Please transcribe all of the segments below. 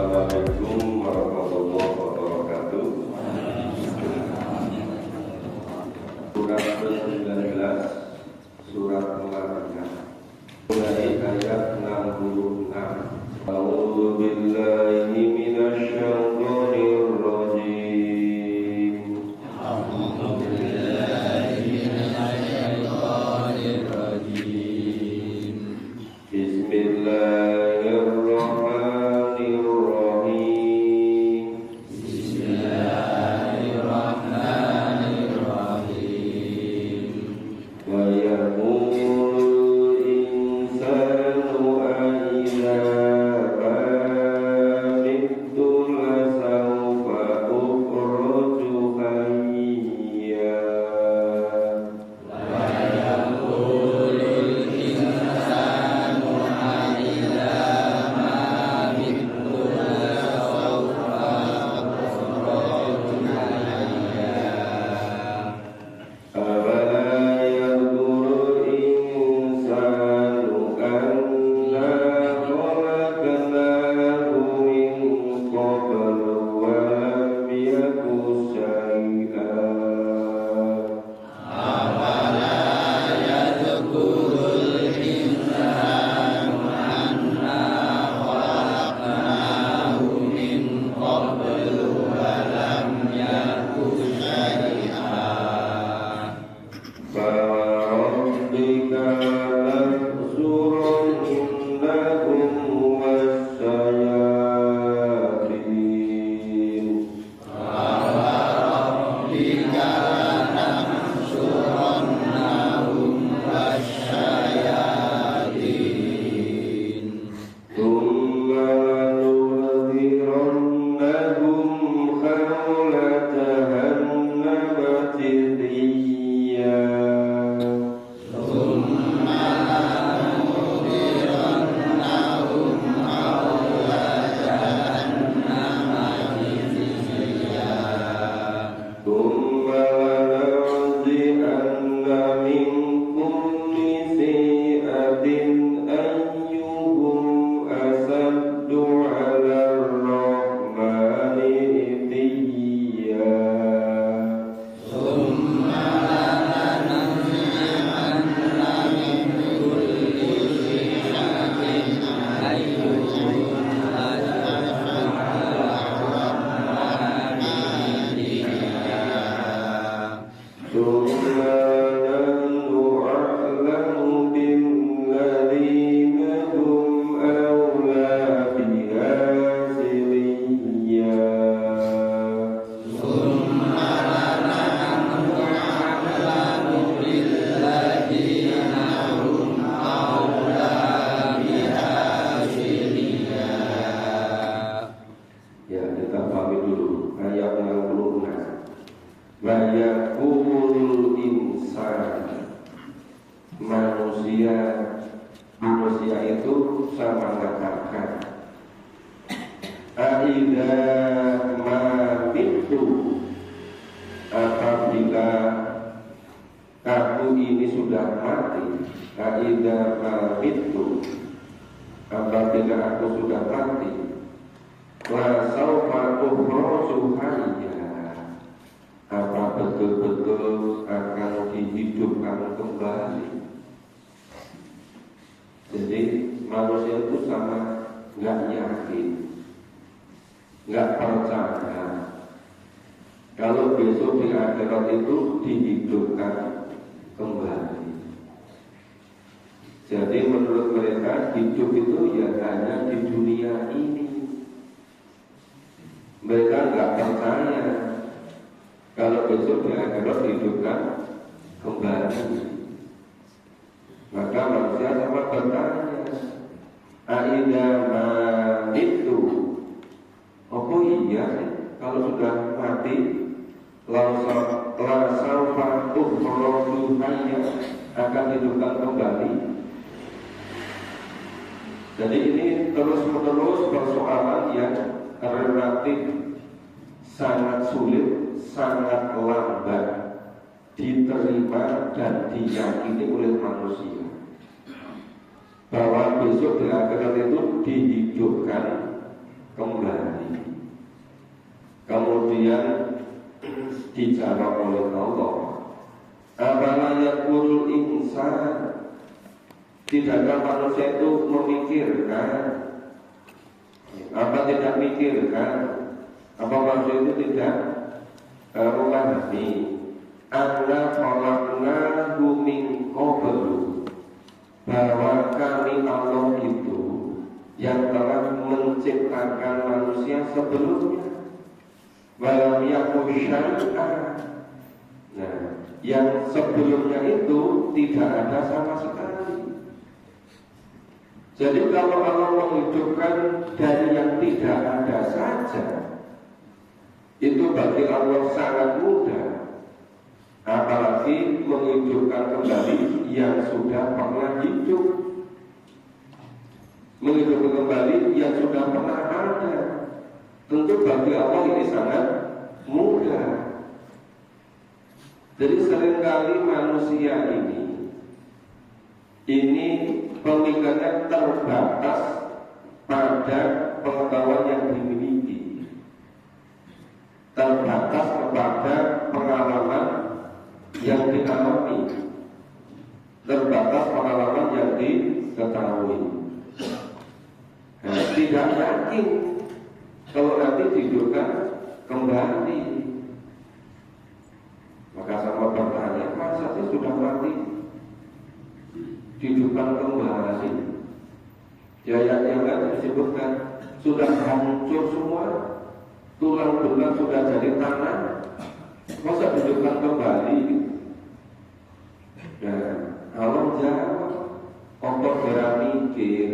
Assalamualaikum warahmatullahi wabarakatuh. Surat 19 Surat Al-Ma'idah mulai ayat 66. A'udzu billahi minasy syaithanir rajim. A'udzu billahi minasy syaithanir rajim. Bismillahirrahmanirrahim. Bismillahirrahmanirrahim. Wa yaqulul insanu aidza mittu lasawfa ukhruju hayya. Wa yaqulul insanu aidza mittu lasawfa ukhruju hayya. Afala yanzurul insanu anna khalaqnahu min qablu wa lam yaku syai'an. Afala yadhkurul insanu anna khalaqnahu min qablu wa lam yaku syai'an. Farabbika lanahsurannahum wasyayatin. Farabbika lanahsurannahum wasyayatin. Thumma lanuhdirannahum hawla jahannama jithiya. ثم لننزعن من كل شيعة أيهم أشد على الرحمن عتيا. ثم نحن أعلم بالذين هم أولى بها صليا. Ya, kita pahami dulu ayat 66. Wa yaqulul insan, manusia itu sama mengatakan, aidza ma mitu, apabila aku ini sudah mati. Aidza ma mitu, apabila aku sudah mati. La saufa ukhruju hayya, apa betul-betul akan dihidupkan kembali. Jadi manusia itu sama nggak yakin, nggak percaya kalau besok di akhirat itu dihidupkan kembali. Jadi menurut mereka hidup itu ya hanya di dunia ini. Mereka nggak percaya kalau besok di akhirat dihidupkan kembali. Maka manusia sama bertanya, aidza ma itu, apa iya kalau sudah mati la saufa ukhruju hayya, akan dihidupkan kembali. Jadi ini terus-menerus persoalan yang relatif sangat sulit, sangat lambat diterima dan diyakini oleh manusia, bahwa besok di akhirat itu dihidupkan kembali. Kemudian dijawab oleh Allah, apala yaqulul insan, tidakkah manusia itu memikirkan? Apa tidak mikirkan? Apa manusia itu tidak memahami anna khalaqnahu min qablu, bahwa kami Allah itu yang telah menciptakan manusia sebelumnya. Walam yakun syai'an. Nah, yang sebelumnya itu tidak ada sama sekali. Jadi kalau Allah menghidupkan dari yang tidak ada saja, itu bagi Allah sangat mudah. Apalagi menghidupkan kembali yang sudah pernah hidup, menghidupkan kembali yang sudah pernah ada. Tentu bagi Allah ini sangat mudah. Jadi seringkali manusia ini pemikirannya terbatas pada pengetahuan yang dimiliki, terbatas kepada pengalaman yang dialami, terbatas pengalaman yang diketahui. Nah, tidak yakin kalau nanti dihidupkan kembali. Maka sama bertanya, masa sih sudah mati dihidupkan kembali? Ya yang disebutkan sudah hancur semua, tulang belulang sudah jadi tanah, masa dihidupkan kembali? Dan Allah jawab, Allah berpikir,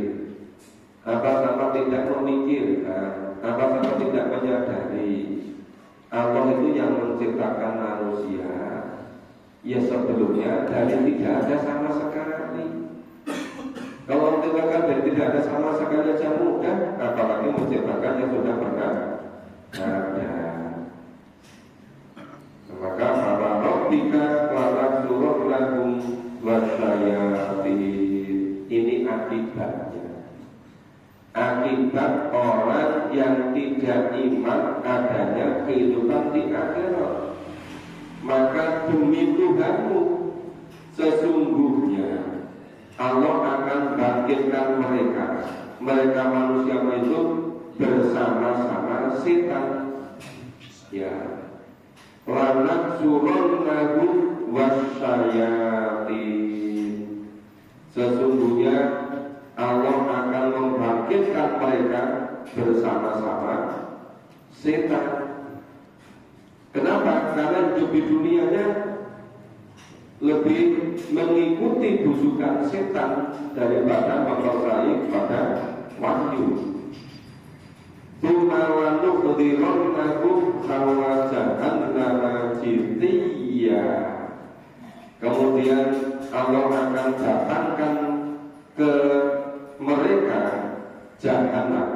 apa-apa tidak memikirkan, apa-apa tidak menyadari. Allah itu yang menciptakan manusia, ya sebelumnya dari tidak ada sama sekali. Kalau menciptakan dari tidak ada sama sekali saja mudah, apalagi menciptakan yang sudah pernah ada. Maka para rabbika lanak suruh lahum wasyayatin. Ini akibatnya. Akibat orang yang tidak iman adanya kehidupan di akhirat. Maka demi Tuhanmu, sesungguhnya Allah akan bangkitkan mereka manusia itu bersama-sama setan. Ya, lanak surun lahum wasyayatin. Sesungguhnya Allah akan membangkitkan mereka bersama-sama setan. Kenapa? Karena hidup di dunianya lebih mengikuti busukan setan daripada mempercayai pada wahyu. Tumawanuh kudironnahum hawa jahannama jitiyya. Kemudian Allah akan datangkan ke mereka jahanam.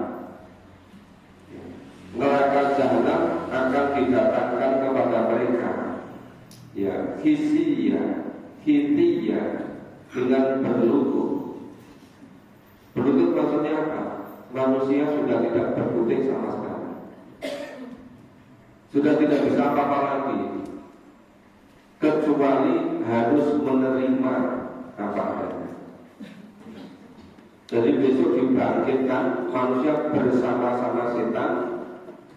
Neraka jahanam akan didatangkan kepada mereka. Ya, hisiyah, hitiyah, dengan berlutut. Berlutut maksudnya apa? Manusia sudah tidak berkutik sama sekali, sudah tidak bisa apa-apa lagi, kecuali harus menerima apa adanya. Jadi besok dibangkitkan manusia bersama-sama setan,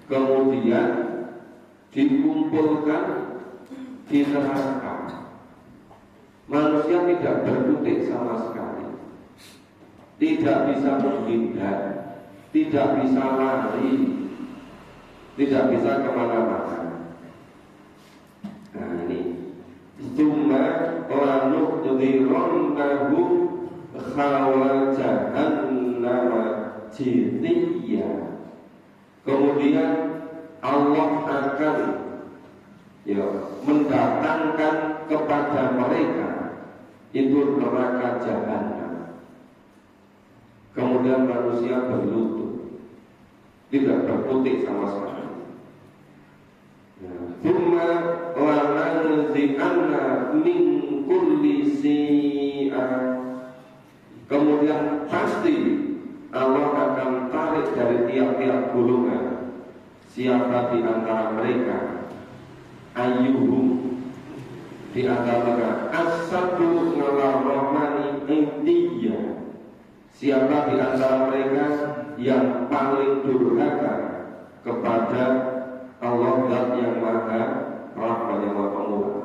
kemudian dikumpulkan di neraka. Manusia tidak berkutik sama sekali, tidak bisa menghindar, tidak bisa lari, tidak bisa kemana-mana. Nah ini Summa lanuk dironnahu khawla jahannama jitiyya. Kemudian Allah akan mendatangkan kepada mereka itu neraka jahanam. Kemudian manusia berlutut, tidak berkutik sama sekali. Thumma lananzi'anna min kulli si'ah. Kemudian pasti Allah akan tarik dari tiap-tiap golongan siapa di antara mereka ayyuhum di antara mereka asadu ala rahmani intiya, siapa di antara mereka yang paling durhaka kepada Allah Zat yang Maha Rahman yang Maha Pemurah.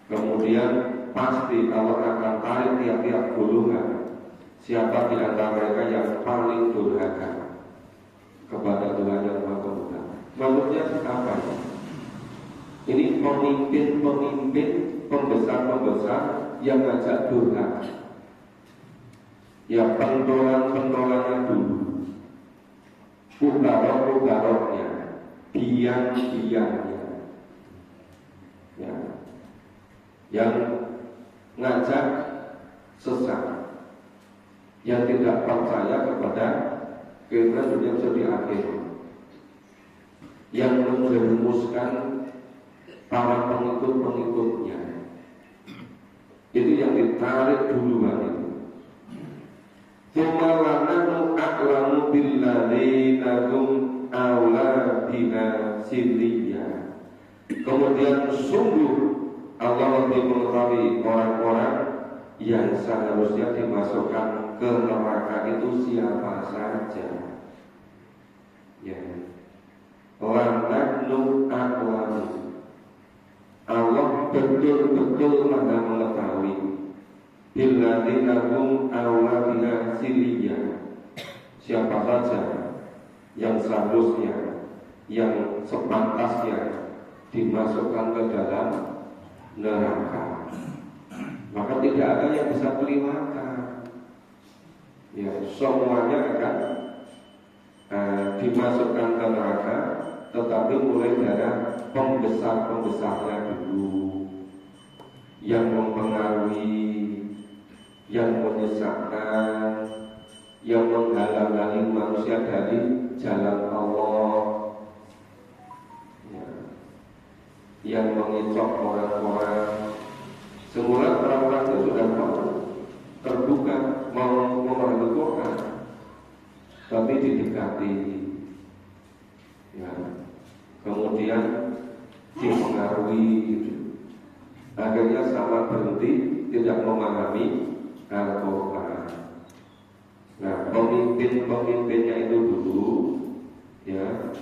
Kemudian pasti Allah akan tarik tiap-tiap golongan siapa di antara mereka yang paling durhaka kepada Tuhan yang Maha Pemurah. Maksudnya apa? Ini pemimpin-pemimpin, pembesar-pembesar yang ngajak durhaka. Ya pentolan-pentolannya dulu, ubarok-ubaroknya, biang-biangnya, ya, yang ngajak sesat, yang tidak percaya kepada kehidupan dunia di akhir, yang menjerumuskan para pengikut-pengikutnya. Itu yang ditarik duluan itu. Tumalananu aklamu billadina hum awla biha siliya. Kemudian sungguh Allah lebih mengetahui orang-orang yang seharusnya dimasukkan ke neraka itu siapa saja. Ya. Lananu aklamu. Allah betul-betul maha mengetahui billadina hum awla biha siliya, siapa saja yang seharusnya, yang sepantasnya dimasukkan ke dalam neraka. Maka tidak ada yang bisa kelihatan. Ya, semuanya akan dimasukkan ke neraka, tetapi mulai dari pembesar-pembesarnya dulu, yang mempengaruhi, yang menyesatkan, yang menghalang-halangi manusia dari jalan Allah, ya, yang mengicok orang-orang. Semula orang-orang itu sudah mau terbuka, mau memahami Quran, tapi didekati, ya, kemudian dipengaruhi, gitu. Akhirnya sama berhenti, tidak memahami Al-Quran. Nah, pemimpin-pemimpinnya itu dulu, ya,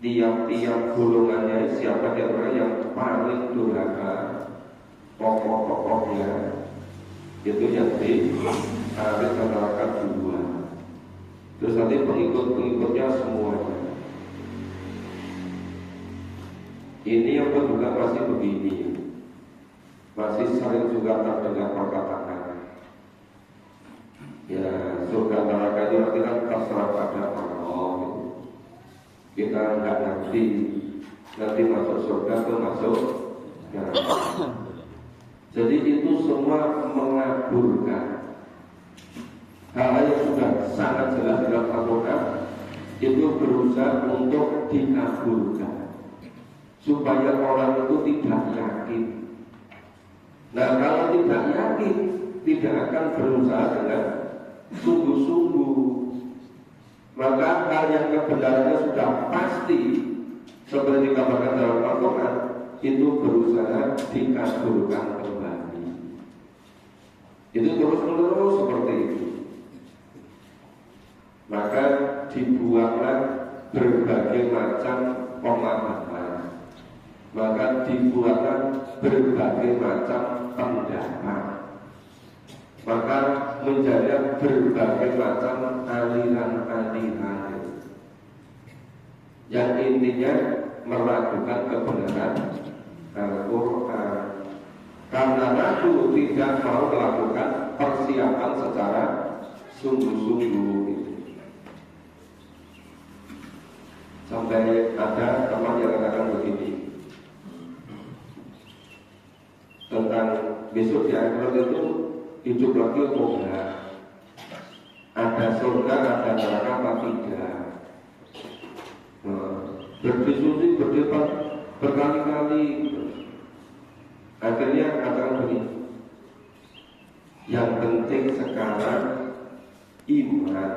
tiap-tiap golongannya siapa di antara yang paling durhaka, pokok-pokoknya itu yang ditarik ke neraka duluan. Terus nanti pengikut-pengikutnya semuanya. Ini yang kedua masih begini, masih sering juga terdengar perkataan, ya surga neraka itu nanti kan terserah pada Allah. Kita nggak ngerti nanti masuk surga atau masuk neraka. Jadi itu semua mengaburkan hal yang sudah sangat jelas dalam Al-Quran, itu berusaha untuk dikaburkan supaya orang itu tidak yakin. Nah, kalau tidak yakin, tidak akan berusaha dengan sungguh-sungguh. Maka hal yang kebenarannya sudah pasti seperti dikabarkan dalam Al-Quran, itu berusaha dikaburkan kembali. Itu terus-menerus seperti itu. Maka dibuatlah berbagai macam pemahaman, maka dibuatlah berbagai macam pendapat, maka menjadi berbagai macam aliran-aliran yang intinya meragukan kebenaran Al-Quran, karena ragu tidak mau melakukan persiapan secara sungguh-sungguh. Sampai ada teman yang katakan begini tentang besok di akhirat itu hidup lagi atau enggak, ada surga, ada neraka apa tidak. Berdiskusi, berdebat berkali-kali, akhirnya katakan begini, Yang penting sekarang iman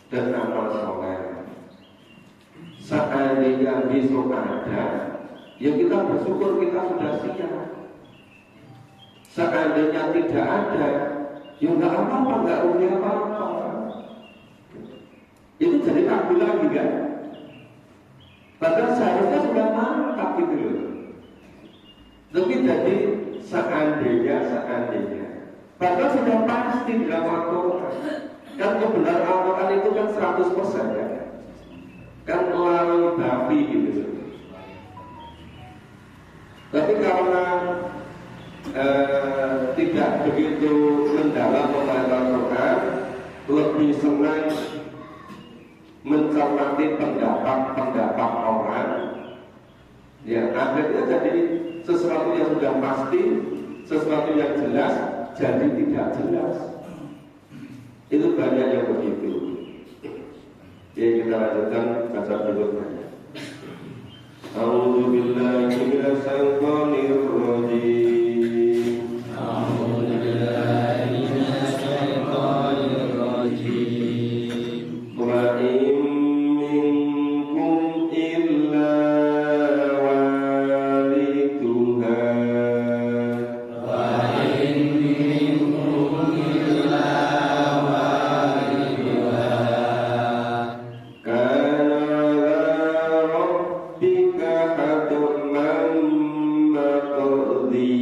dan amal soleh. Seandainya besok ada, ya kita bersyukur kita sudah siap. Seandainya tidak ada, ya nggak apa-apa, nggak rugi apa-apa. Itu jadi ragu lagi kan? Padahal seharusnya sudah mantap gitu loh. Tapi jadi seandainya. Padahal sudah pasti dalam Al-Quran. Kan kebenaran Al-Quran itu kan 100% ya. Kan melalui babi gitu. Tapi karena tidak begitu mendalam membaca Al-Quran, lebih senang mencermati pendapat orang, ya akhirnya jadi sesuatu yang sudah pasti, sesuatu yang jelas jadi tidak jelas. Itu banyak yang begitu. Ya kita lanjutkan baca berikutnya. A'udzu billahi minasy syaithanir rajim. A'udzu billahi minasy syaithanir rajim. Wa in minkum illa waliduha. Wa in minkum illa waliduha. Kana rabbika hatman maqdiya.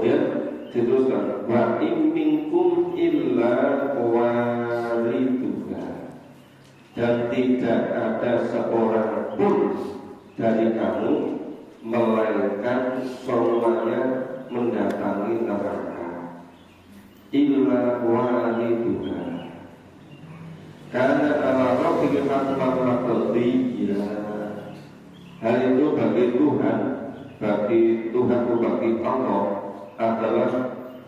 Kemudian diteruskan, wa in minkum illa wariduha, dan tidak ada seorang pun dari kamu melainkan semuanya mendatangi neraka. Illa wariduha, karena ala rabbika hatman maqdiyya. Hal itu bagi Tuhan, bagi Allah adalah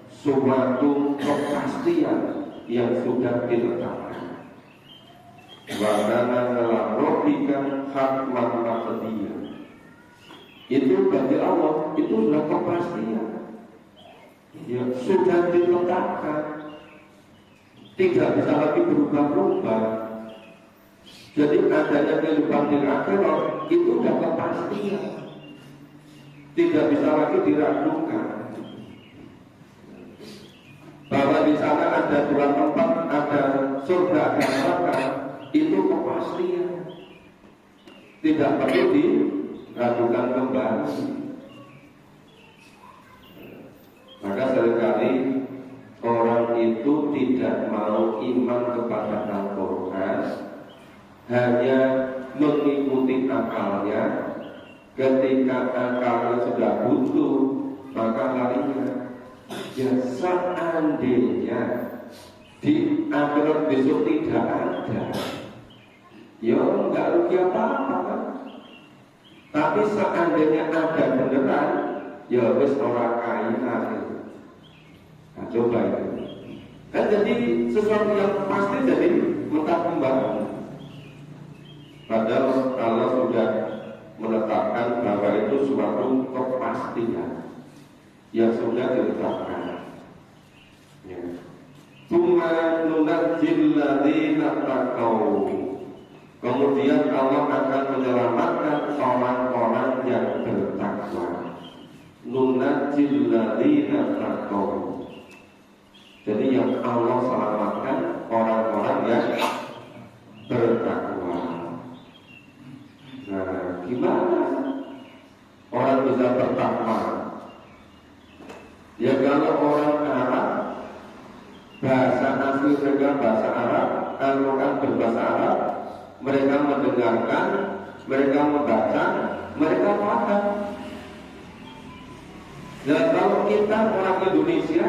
suatu kepastian yang sudah ditetapkan. Wa kana ala rabbika hatman maqdiyya. Itu bagi Allah itu sudah kepastian, ya sudah ditetapkan, tidak bisa lagi berubah-ubah. Jadi adanya kehidupan di akhirat itu sudah kepastian, tidak bisa lagi diragukan. Bahwa di sana ada dua tempat, ada surga dan neraka, itu kepastian, tidak perlu diragukan kembali. Maka seringkali orang itu tidak mau iman kepada Al-Quran, hanya mengikuti akalnya. Ketika akalnya sudah buntu, maka larinya. Ya seandainya di akhirat besok tidak ada, ya enggak rugi apa-apa kan? Tapi seandainya ada beneran, ya wis ora kaitan. Nah, coba itu. Kan jadi sesuatu yang pasti jadi mentah kembali. Padahal Allah sudah menetapkan bahwa itu suatu kepastian yang sudah ditetapkan. Ya. Tsumma nunajjil ladzina taqaw. Kemudian Allah akan menyelamatkan orang-orang yang bertakwa. Nunajjil ladzina taqaw. Jadi yang Allah selamatkan orang-orang yang bertakwa. Nah, gimana orang bisa bertakwa? Ya kalau orang Arab, bahasa asli mereka bahasa Arab, Al-Quran berbahasa Arab, mereka mendengarkan, mereka membaca, mereka paham. Dan kalau kita orang Indonesia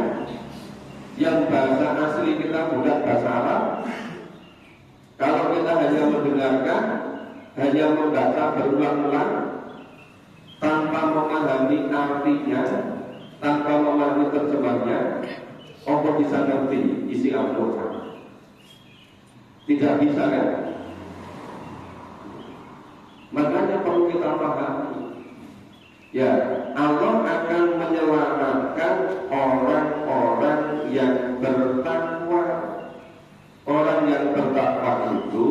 yang bahasa asli kita bukan bahasa Arab, kalau kita hanya mendengarkan, hanya membaca berulang-ulang tanpa memahami artinya, tanpa memahami terjemahnya, apa bisa ngerti isi Al-Quran? Tidak bisa kan? Makanya perlu kita pahami. Ya, Allah akan menyelamatkan orang-orang yang bertakwa. Orang yang bertakwa itu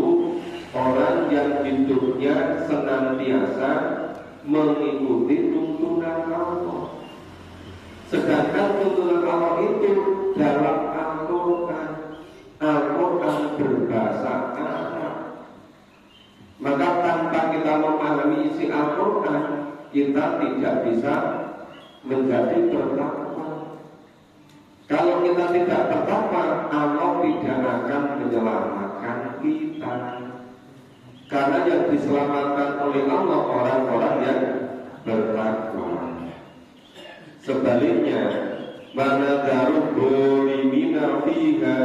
orang yang hidupnya senantiasa mengikuti tuntunan Allah. Sedangkan tuntunan Allah itu dalam Al-Quran. Al-Quran berbahasa Arab. Maka tanpa kita memahami isi Al-Quran, kita tidak bisa menjadi bertakwa. Kalau kita tidak bertakwa, Allah tidak akan menyelamatkan kita. Karena yang diselamatkan oleh Allah orang-orang yang bertakwa. Sebaliknya, mana daru bolimina fiha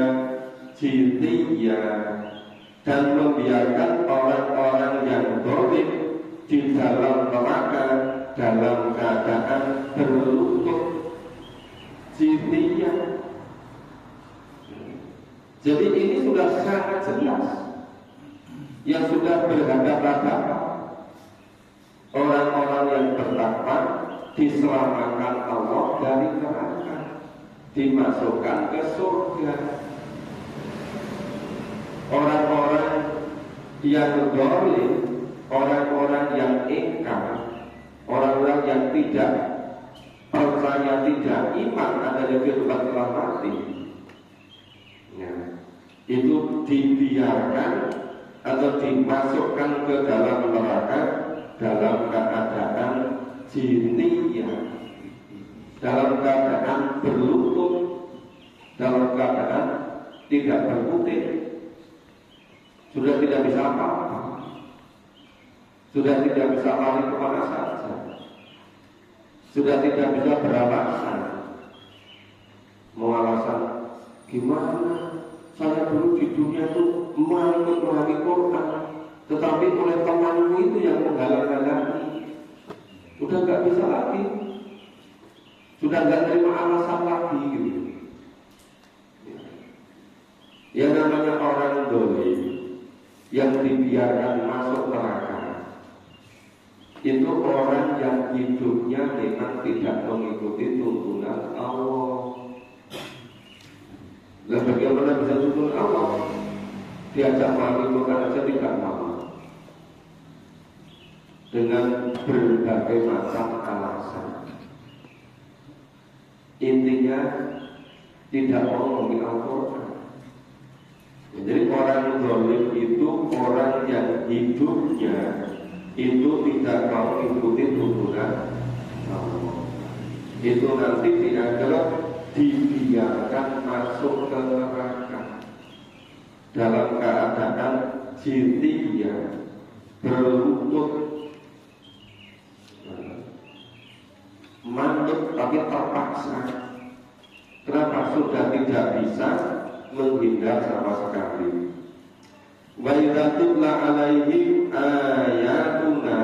jitiyya, dan membiarkan orang-orang yang zalim di dalam neraka dalam keadaan berlutut jitiyya. Jadi ini sudah sangat jelas, yang sudah berhadapan-hadapan. Orang-orang yang bertakwa diselamatkan Allah dari neraka, dimasukkan ke surga. Orang-orang yang zalim, orang-orang yang ingkar, orang-orang yang tidak percaya, tidak iman adanya kehidupan setelah mati, ya, itu dibiarkan atau dimasukkan ke dalam neraka dalam keadaan jiniyah, dalam keadaan tidak berkutik, sudah tidak bisa apa-apa, sudah tidak bisa lari kemana saja, sudah tidak bisa beralasan. Mau alasan gimana? Saya dulu di dunia itu mau ikut memahami Quran, tetapi oleh temanku itu yang menghalang-halangi. Sudah nggak bisa lagi, sudah nggak terima alasan lagi gitu. Yang namanya orang dolim yang dibiarkan masuk neraka itu orang yang hidupnya memang tidak mengikuti tuntunan Allah. Dan bagaimana bisa tuntunan Allah? Diajak mengikuti saja tidak mau, dengan berbagai macam alasan. Intinya tidak mau mengenal Quran. Jadi orang zalim itu orang yang hidupnya itu tidak mau ikuti tuntunan Allah. Itu nanti dianggap dibiarkan masuk ke neraka dalam keadaan jitiyah, berlutut, mandek tapi terpaksa. Kenapa? Sudah tidak bisa menghindar sama sekali. Wa idza tutla alaihim ayatuna,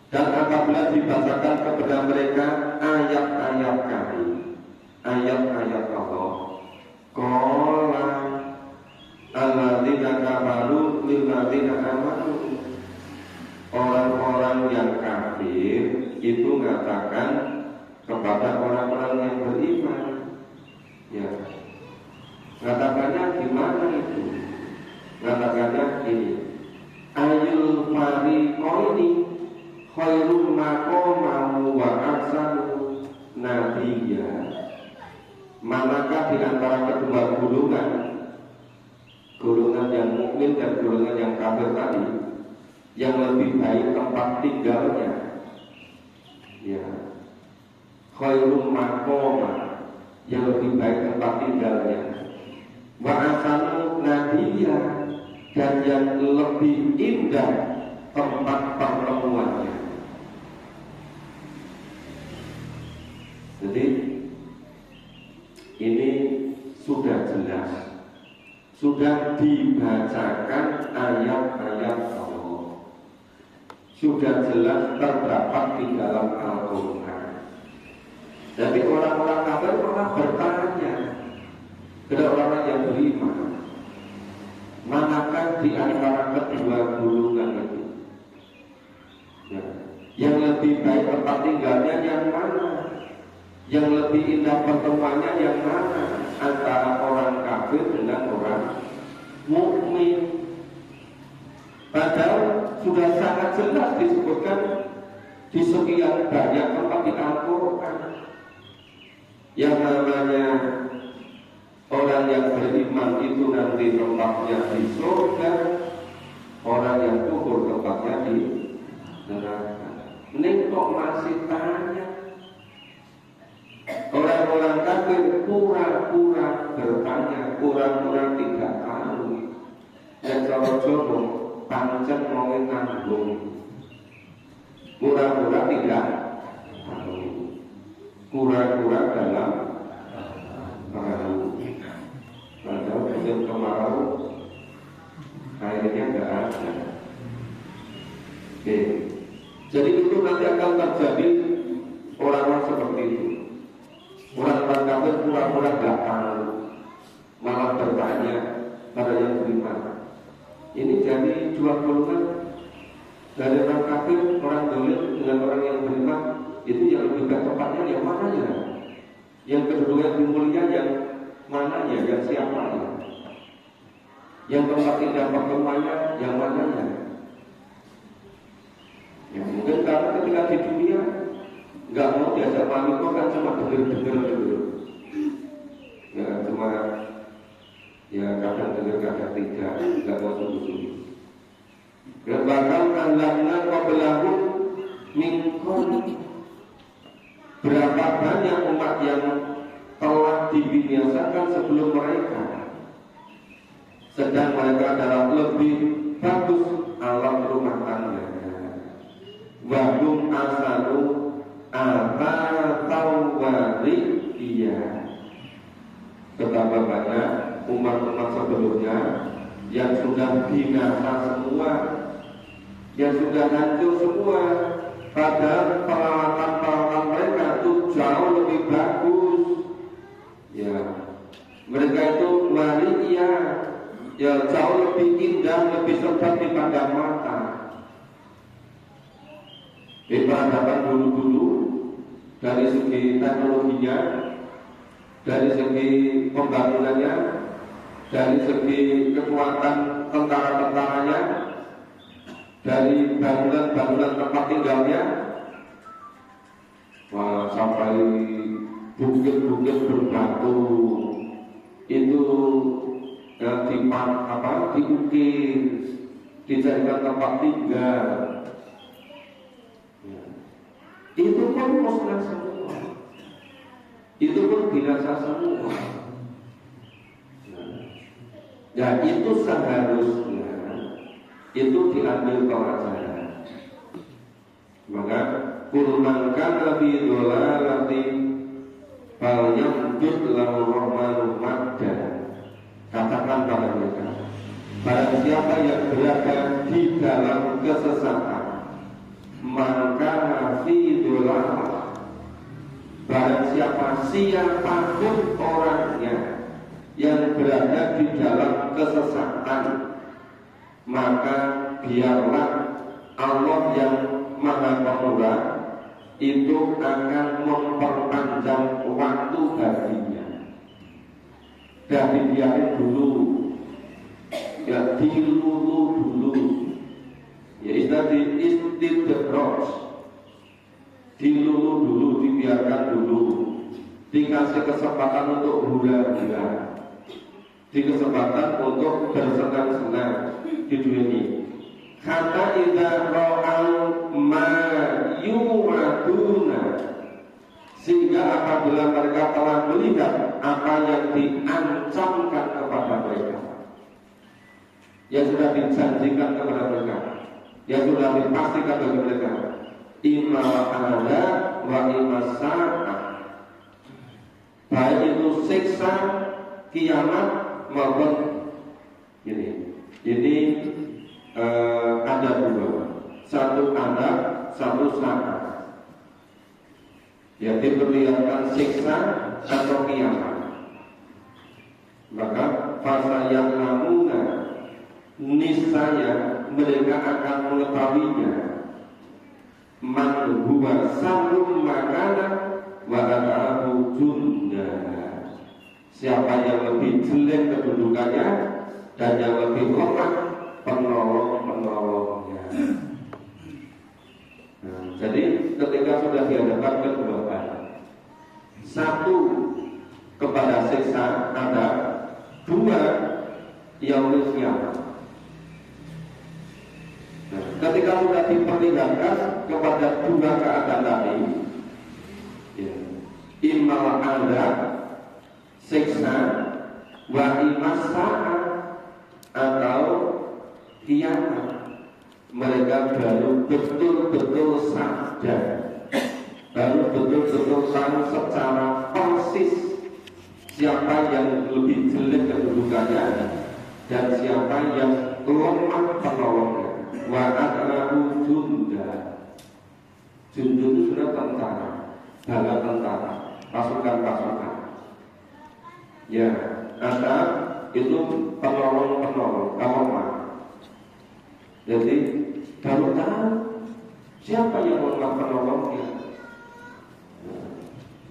dan apabila dibacakan kepada mereka ayat-ayat kami, ayat-ayat Allah, qala alladzina kafaru lil ladzina amanu, orang-orang yang kafir itu mengatakan kepada orang-orang yang beriman. Ya, katakannya gimana itu? Katakannya ini, ayul fariqaini khairul maqaman wa ahsanu nabiyya. Manakah di antara kedua golongan, golongan yang mukmin dan golongan yang kafir tadi, yang lebih baik tempat tinggalnya? Ya, khairul maqaman, yang lebih baik tempat tinggalnya, wa ahsanu nabiyya, dan yang lebih indah tempat pertemuannya. Jadi ini sudah jelas, sudah dibacakan ayat-ayat Allah, sudah jelas terdapat di dalam Al-Quran. Jadi orang-orang kafir pernah bertanya kepada orang yang beriman, manakah di antara kedua golongan itu, ya, yang lebih baik tempat tinggalnya yang mana, yang lebih indah pertemuannya yang mana, antara orang kafir dengan orang mukmin? Padahal sudah sangat jelas disebutkan di sekian banyak tempat di Al-Quran. Yang namanya orang yang beriman itu nanti tempatnya di surga, orang yang kufur tempatnya di neraka. Ini kok masih tanya? Orang-orang kafir pura-pura bertanya, pura-pura tidak tahu. Yang jowo-jowo pancen mau nanggung, pura-pura tidak tahu, pura-pura dalam perahu. Padahal musim kemarau airnya nggak ada. Oke. Jadi itu nanti akan terjadi orang-orang seperti itu. Orang-orang kafir pura-pura nggak tahu, malah bertanya pada yang beriman. Ini jadi dua golongan, dari orang kafir, orang dolim dengan orang yang beriman. Itu yang lebih baik tempatnya yang mana ya? Yang kedua yang mulia yang mana ya? Yang siapa ya? Yang tempat indah pertemuannya yang mana ya? Ya mungkin karena ketika di dunia nggak mau diajak maliko kan cuma dengar-dengar dulu. Ya cuma ya kadang dengar kadang tidak, nggak mau sungguh-sungguh. Dan bahkan alamna qablahu min qarni, berapa banyak umat yang telah dibinasakan sebelum mereka, sedang mereka adalah lebih bagus alam rumah tangganya. Wahum asanu atawari iya. Betapa banyak umat-umat sebelumnya yang sudah binasa semua, yang sudah hancur semua, padahal peralatan-peralatan mereka itu jauh lebih bagus. Ya, mereka itu waria, ya jauh lebih indah, lebih sedap dipandang mata. Di peradaban dulu-dulu, dari segi teknologinya, dari segi pembangunannya, dari segi kekuatan tentara-tentaranya, dari bangunan-bangunan tempat tinggalnya, wah, sampai bukit-bukit berbatu itu diukir, dijadikan tempat tinggal. Itu pun musnah semua, itu pun binasa semua. Ya itu seharusnya itu diambil pelajaran. Maka kulman kana fi dhalalatin falyamdud lahu rahmanu madda. Katakan pada mereka, barang siapa yang berada di dalam kesesatan, maka fi dhalal, barang siapapun orangnya yang berada di dalam kesesatan, maka biarlah Allah yang Maha Pemurah itu akan memperpanjang waktu baginya. Dan dibiarin dulu, ya dilulu dulu, ya istilah istidroj, dilulu dulu, dibiarkan dulu, dikasih kesempatan untuk hura-hura, di kesempatan untuk bersenang-senang di dunia ini. Kata idza ra'au ma yu'aduna, sehingga apabila mereka telah melihat apa yang diancamkan kepada mereka, yang sudah dijanjikan kepada mereka, yang sudah dipastikan bagi mereka, imma ada wa imma sa'ah, baik itu siksa kiamat maupun ini ada dua, satu anak, satu saat, ya diperlihatkan siksa atau kiamat. Maka fasa yang namuna, niscaya mereka akan mengetahuinya, man huwa sarum makanan wa ata'ahu junda, siapa yang lebih jelek kedudukannya dan yang lebih lemah penolong-penolongnya. Nah, jadi ketika sudah dihadapkan kedua hal, satu kepada siksa ada, dua yaumul qiyamah. Nah, ketika sudah diperlihatkan kepada dua keadaan tadi, ya, imma ada siksa wa imma sa'ah atau kiamat, mereka baru betul-betul sadar, baru betul-betul tahu secara persis siapa yang lebih jelek kedudukannya dan siapa yang lemah penolongnya. Wa at'ahu junda, junda itu sudah tentara, bala tentara, pasukan-pasukan. Ya, ada itu penolong-penolong, lemah. Jadi baru tahu siapa yang lemah penolongnya,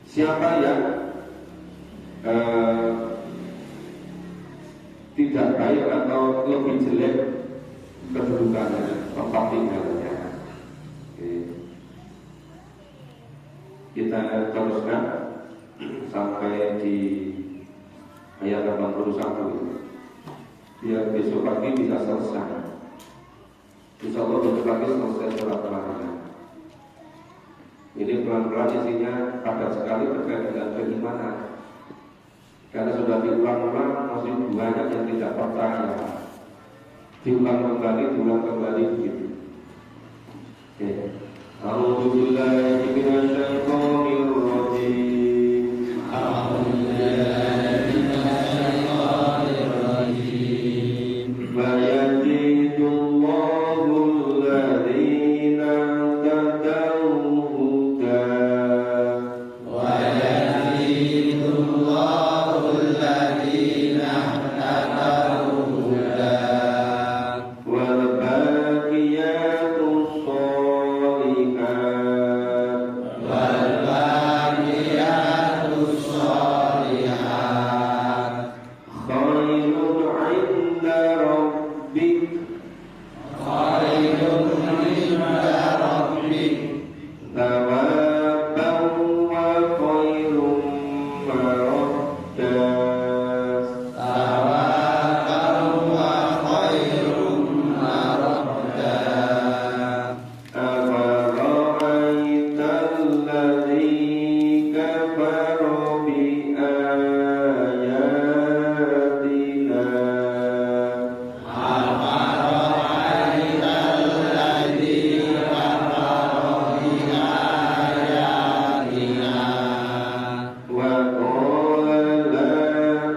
siapa yang tidak baik atau lebih jelek kedudukannya, tempat tinggalnya. Oke. Kita teruskan sampai di ayat 81 biar besok pagi bisa selesai. Insya Allah besok pagi selesai surat Al-Ma'idah. Ini pelan-pelan isinya padat sekali terkait dengan keimanan. Karena sudah diulang-ulang masih banyak yang tidak percaya. Diulang kembali begitu. Oke. A'udzu billahi minasyaitonir rajim. A'udzu billahi minasyaitonir rajim. Wa yazidullahu alladziina tadaw huda. Wa yazidullahu alladziina tadaw huda. Wal baqiyatus shalihat. Wal baqiyatus shalihat. Khairun 'inda rabbik. Khairun 'inda rabbik. Thawaban wa khairun maradda. Thawaban wa khairun maradda. Afara'aita alladzi kafara bi ayatina. Afara'aita alladzi kafara bi ayatina. Wa qala la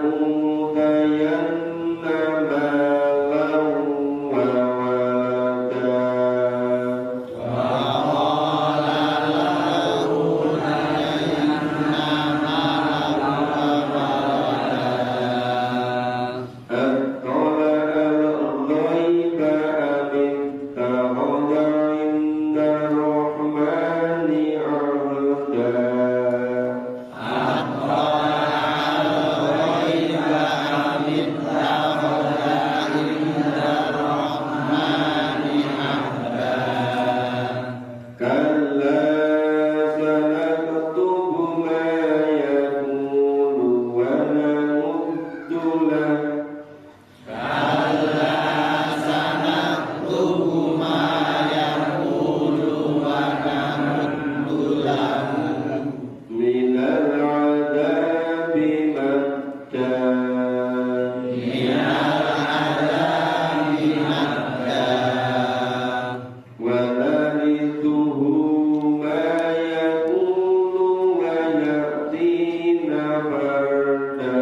utayanna malan wa walada. Wa qala la utayanna malan wa walada. Attala al-ghaiba am ittakhadha 'inda rahmani 'ahda. Kalla sanaktubu ma yaqulu wa namuddu lahu. Kalla sanaktubu ma yaqulu wa namuddu lahu minal 'adzabi madda. Minal 'adzabi madda. Wa narithuhu ma yaqulu wa ya'tina farda.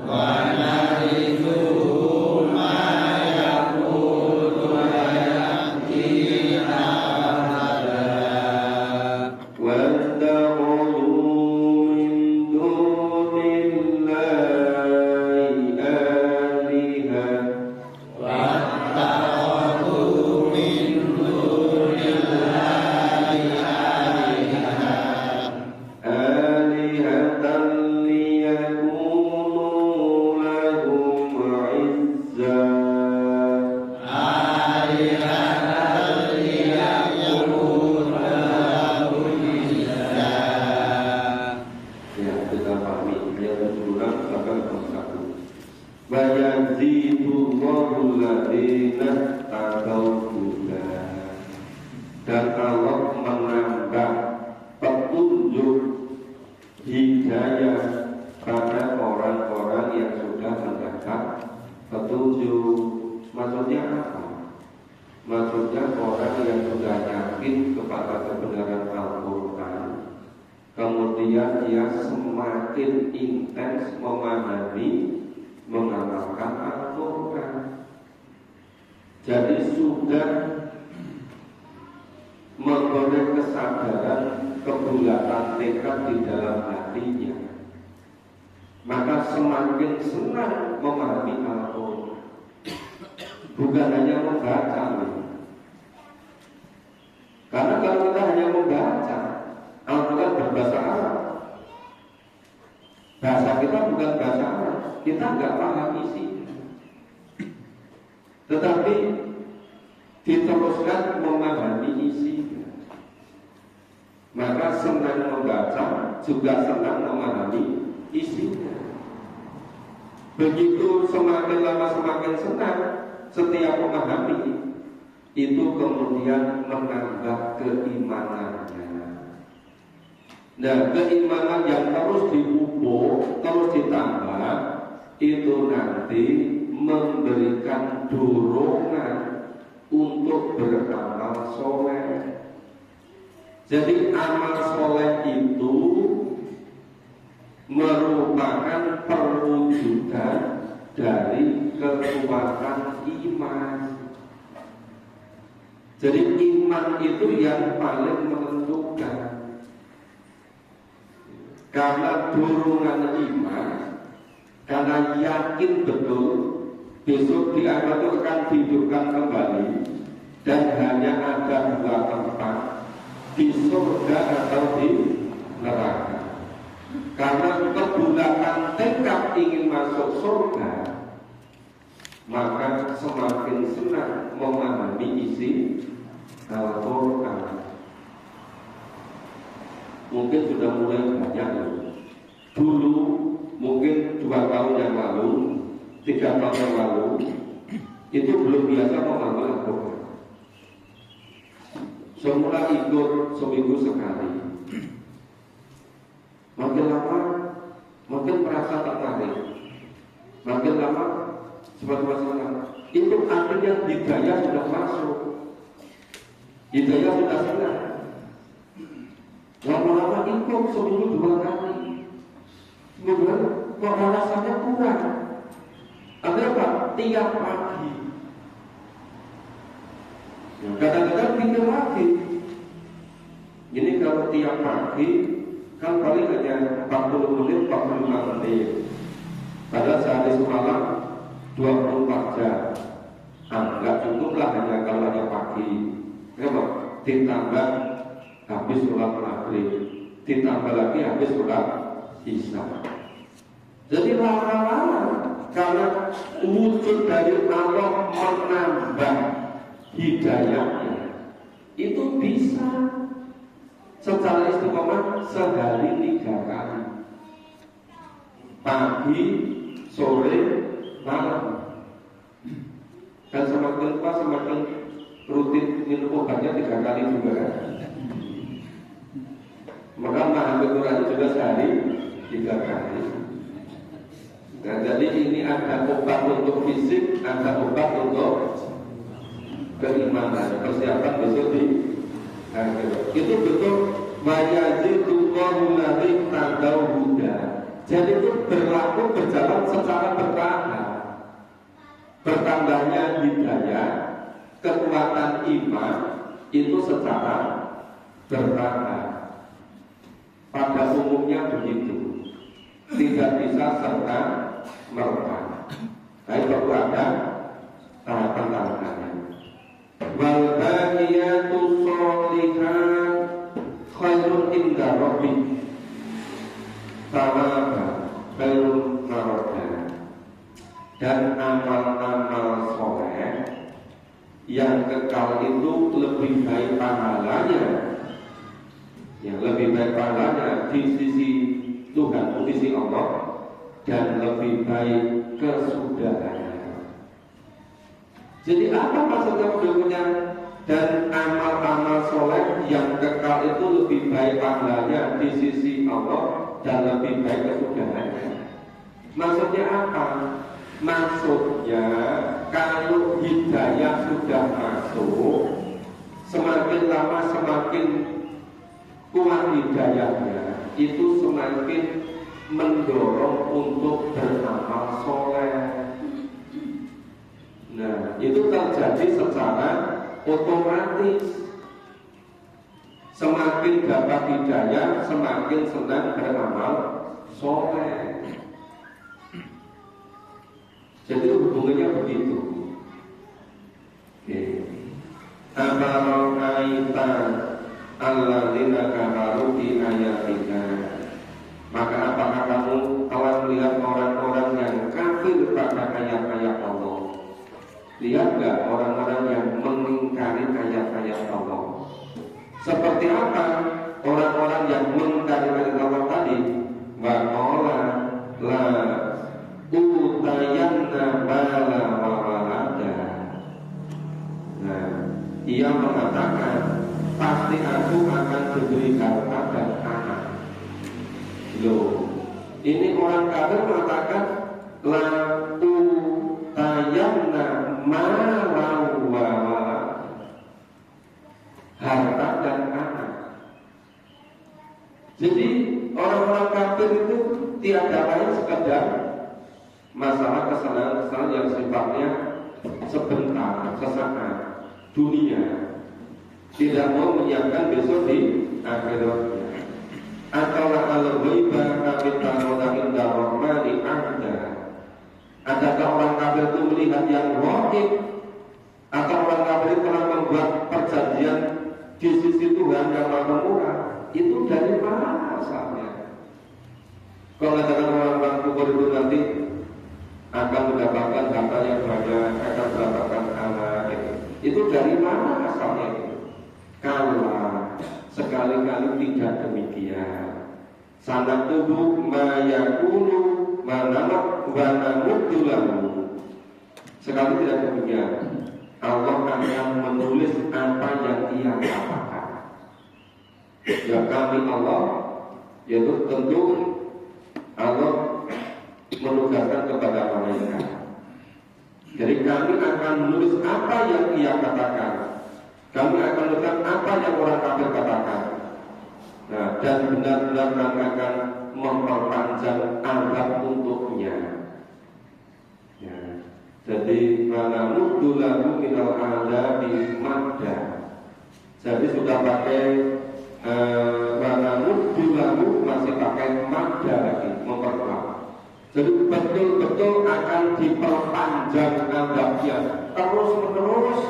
Wa narithuhu ma yaqulu wa ya'tina farda. Wattakhadhu min dunillahi alihah. Wattakhadhu min dunillahi alihatan liyakunu lahum 'izza. Alihatan liyakunu lahum 'izza. Ya, kita pahami yang berulang bahkan satu. Wa yazidullahu alladziina taqaw huda. Dan Allah menambah petunjuk hidayah pada orang-orang yang sudah mendapat petunjuk. Maksudnya apa? Maksudnya orang yang sudah yakin kepada kebenaran Al-Quran, kemudian dia semakin intens memahami, mengamalkan Al-Quran. Jadi sudah memperoleh kesadaran, kebulatan tekad di dalam hatinya, maka semakin senang memahami Al-Quran. Bukan hanya membaca, karena kalau kita hanya membaca Al-Quran berbahasa Arab, bahasa kita bukan bahasa Arab, kita nggak paham isinya. Tetapi diteruskan memahami isinya, maka senang membaca juga senang memahami isinya. Begitu semakin lama semakin senang setiap memahami, itu kemudian menambah keimanannya. Nah, keimanan yang terus dipupuk, terus ditambah, itu nanti memberikan dorongan untuk beramal soleh. Jadi amal soleh itu merupakan perwujudan dari kekuatan iman. Jadi iman itu yang paling menentukan. Karena dorongan iman, karena yakin betul besok di akhirat itu akan dihidupkan kembali, dan hanya ada dua tempat, di surga atau di neraka. Karena kebulatan tekad ingin masuk surga, maka semakin senang memahami isi Al-Quran. Mungkin sudah mulai banyak dulu, mungkin 2 tahun yang lalu, 3 tahun yang lalu, itu belum biasa memahami Al-Quran. Semula ikut seminggu sekali. Makin lama, makin merasa tertarik. Makin lama, seperti masalah. Itu artinya hidayah sudah masuk. Hidayah sudah senang. Lama-lama ikut seminggu 2 kali. Kemudian kok rasanya kurang. Ada apa? Tiap pagi. Kadang-kadang pikir lagi. Ini kalau tiap pagi kan paling hanya 40 menit, 45 menit. Pada sehari semalam 24 jam. Enggak cukuplah hanya kalau hanya pagi. Kenapa? Ditambah habis sholat maghrib, ditambah lagi habis sholat isya. Jadi lama-lama karena wujud dari Allah menambah hidayahnya, itu bisa secara istiqomah sehari 3 kali, pagi, sore, malam. Dan semakin tua semakin rutin minum obatnya 3 kali juga kan. Maka memahami Quran juga sehari 3 kali. Nah, jadi ini ada obat untuk fisik, ada obat untuk keimanan, persiapan besok di akhirat. Itu betul wajazidullahu ladzi tadau huda. Jadi itu berlaku berjalan secara bertahap. Bertambahnya hidayah, kekuatan iman itu secara bertahap. Pada umumnya begitu, tidak bisa serta merta. Tapi perlu ada tahapan-tahapannya. Wal baqiyatu sholihat khairun inda rabbik thawaban khairun marada. Dan amal-amal soleh yang kekal itu lebih baik pahalanya, yang lebih baik pahalanya di sisi Tuhan, di sisi Allah, dan lebih baik kesudahannya. Jadi apa maksudnya berikutnya? Dan amal-amal soleh yang kekal itu lebih baik pahalanya di sisi Allah dan lebih baik kesudahannya. Maksudnya apa? Maksudnya kalau hidayah sudah masuk, semakin lama semakin kuat hidayahnya, itu semakin mendorong untuk beramal soleh. Nah, itu terjadi secara otomatis. Semakin dapat hidayah, semakin senang beramal soleh. Jadi hubungannya begitu. Amal kaitan alladzina kafaru bi ayatina. Maka apakah kamu telah melihat orang-orang yang kafir pada ayat-ayat Allah? Lihat gak orang-orang yang mengingkari ayat-ayat Allah? Seperti apa orang-orang yang mengingkari ayat Allah tadi? Wa qala la utayanna bala wa walada. Nah, ia mengatakan pasti aku akan diberi harta dan anak. Ini orang kafir mengatakan la utayyanna malau wa harta dan anak. Jadi orang-orang kafir itu tiada lain sekedar masalah kesenangan yang sifatnya sebentar, sesaat, dunia, tidak mau menyiapkan besok di akhiratnya. Atau al-ghaibah kami ta'ala inda rahmani ahda. Adakah orang kafir itu melihat yang ghaib, atau orang kafir itu telah membuat perjanjian di sisi Tuhan yang Maha Murah? Itu dari mana asalnya? Kalau katakan orang kufur itu nanti akan mendapatkan harta yang banyak, akan mendapatkan anak, itu dari mana asalnya itu? Kalau sekali-kali tidak demikian. Sanad tubuh mayakulu manamuk wanamudulamu. Sekali tidak demikian, Allah akan menulis apa yang ia katakan. Ya kami Allah, yaitu tentu Allah menugaskan kepada malaikat. Jadi kami akan menulis apa yang ia katakan. Kami akan melihat apa yang orang kafir katakan. Nah, dan benar-benar kami akan memperpanjang azab untuknya. Ya. Jadi mana mudulamu minal adabi madda. Jadi sudah pakai mana mudulamu masih pakai madda lagi, memperkuat. Jadi betul-betul akan diperpanjang azabnya terus menerus,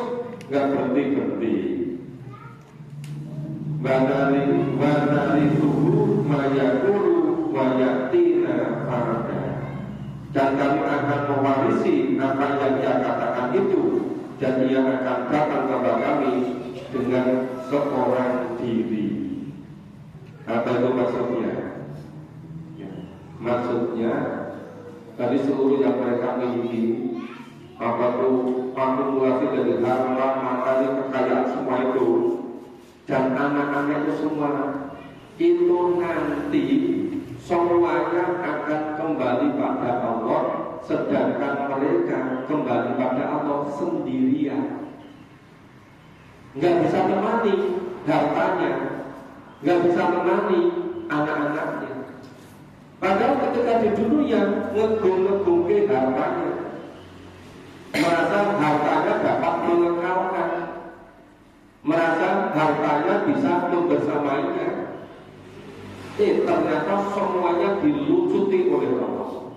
nggak berhenti-berhenti. Wanari tubuh mayakulu wayatina farda. Dan kami akan mewarisi apa yang ia katakan itu, dan ia akan datang kepada kami dengan seorang diri. Apa itu maksudnya? Ya. Maksudnya dari seluruh yang mereka miliki, apa itu akumulasi dari harta, matanya, kekayaan semua itu, dan anak-anaknya semua itu nanti semuanya akan kembali pada Allah, sedangkan mereka kembali pada Allah sendirian. Nggak bisa menemani hartanya, nggak bisa menemani anak-anaknya. Padahal ketika di dunia ngegung-ngegung ke hartanya, merasa hartanya dapat mengekalkan, merasa hartanya bisa membersamainya. Ternyata semuanya dilucuti oleh Allah.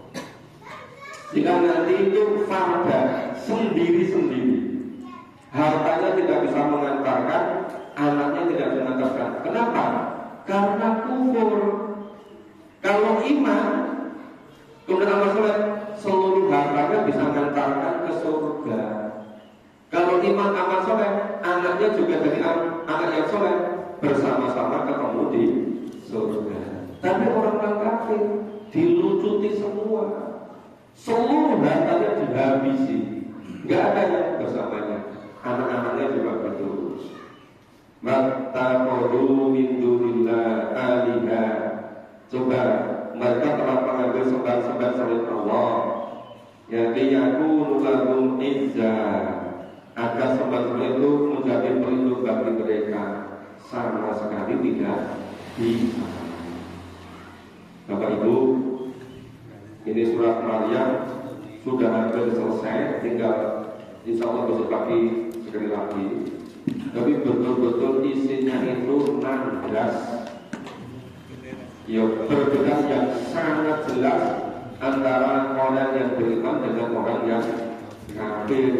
Jika nanti itu farda sendiri-sendiri, hartanya tidak bisa mengantarkan, anaknya tidak mengantarkan. Kenapa? Karena kufur. Kalau iman, kemudian amal soleh, seluruh hartanya bisa mengantarkan ke surga. Kalau iman amal soleh, anaknya juga dari anak yang soleh, bersama-sama ketemu di surga. Tapi orang-orang kafir dilucuti semua, seluruh hartanya dihabisi, nggak ada yang bersamanya. Anak-anaknya juga begitu. Mattakhadhu min dunillah aliha. Coba mereka telah mengambil sembah-sembah selain Allah, ya liyakunu lahum izzah, agar sembah-sembah itu menjadi pelindung bagi mereka. Sama sekali tidak bisa. Bapak Ibu, ini surat Maryam sudah hampir selesai, tinggal insya Allah besok pagi sekali lagi. Tapi betul-betul isinya itu 16. Ya, perbedaan yang sangat jelas antara orang yang beriman dengan orang yang kafir.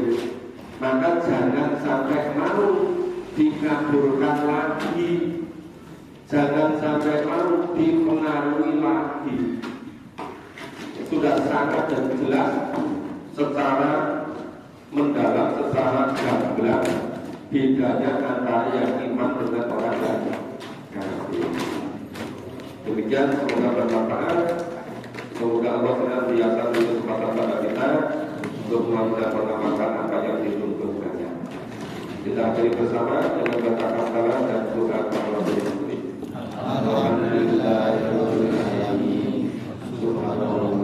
Maka jangan sampai mau dikaburkan lagi, jangan sampai mau dipengaruhi lagi. Sudah sangat dan jelas secara mendalam, secara gamblang bedanya antara yang iman dengan orang yang kafir. Demikian, semoga bermanfaat. Semoga Allah senantiasa memberi kesempatan pada kita untuk mengamalkan apa yang dituntunkannya. Kita akhiri bersama dengan berkata salam dan doa kepada Allah. Alhamdulillah. Subhanallah.